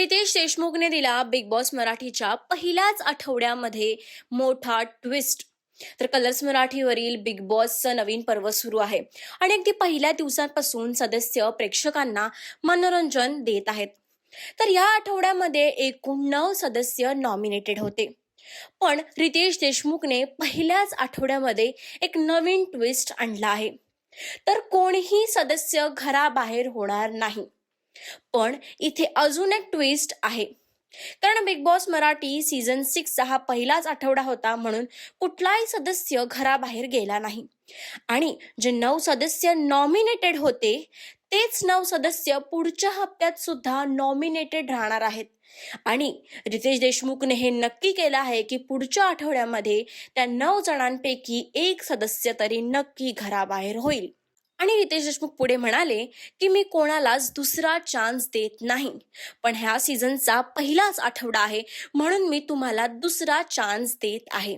रितेश देशमुखने दिला big boss मराठीच्या पहिल्याच आठवड्यामध्ये मोठा ट्विस्ट. तर कलर्स मराठीवरील बिग बॉसचं नवीन पर्व सुरू आहे आणि अगदी पहिल्या दिवसांपासून सदस्य प्रेक्षकांना मनोरंजन देत आहेत. तर या आठवड्यामध्ये एकूण 9 सदस्य नॉमिनेटेड होते. पण रितेश देशमुखने पहिल्याच आठवड्यामध्ये एक नवीन ट्विस्ट आणला आहे. तर कोणीही सदस्य घराबाहेर होणार नाही. पण इथे अजून एक ट्विस्ट आहे. कारण बिग बॉस मराठी सीझन 6चा हा पहिलाच आठवडा होता, म्हणून कुठलाही सदस्य घराबाहेर गेला नाही. आणि जे 9 सदस्य नॉमिनेटेड होते तेच 9 सदस्य पुढच्या हप्त्यात सुद्धा नॉमिनेटेड राहणार आहेत. आणि रितेश देशमुखने हे नक्की केलं आहे की पुढच्या आठवड्यामध्ये त्या 9 जणांपैकी एक सदस्य तरी नक्की घराबाहेर होईल. आणि रितेश देशमुख पुढे म्हणाले की मी कोणालाच दुसरा चान्स देत नाही, पण ह्या सीझनचा पहिलाच आठवडा आहे म्हणून मी तुम्हाला दुसरा चान्स देत आहे.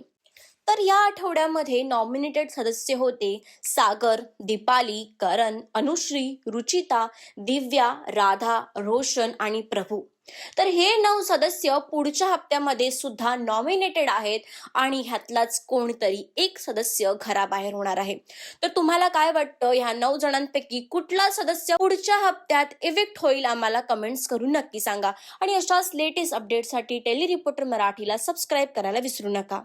तर या आठवड्यामध्ये नॉमिनेटेड सदस्य होते सागर, दीपाली, करण, अनुश्री, रुचिता, दिव्या, राधा, रोशन आणि प्रभू. तर हे 9 सदस्य पुढच्या हप्त्यामध्ये सुद्धा नॉमिनेटेड आहेत आणि ह्यातलाच कोणतरी एक सदस्य घराबाहेर होणार आहे. तर तुम्हाला काय वाटतं, ह्या 9 जणांपैकी कुठला सदस्य पुढच्या हप्त्यात इव्हिक्ट होईल? आम्हाला कमेंट्स करून नक्की सांगा. आणि अशाच लेटेस्ट अपडेटसाठी डेली रिपोर्टर मराठीला सबस्क्राईब करायला विसरू नका.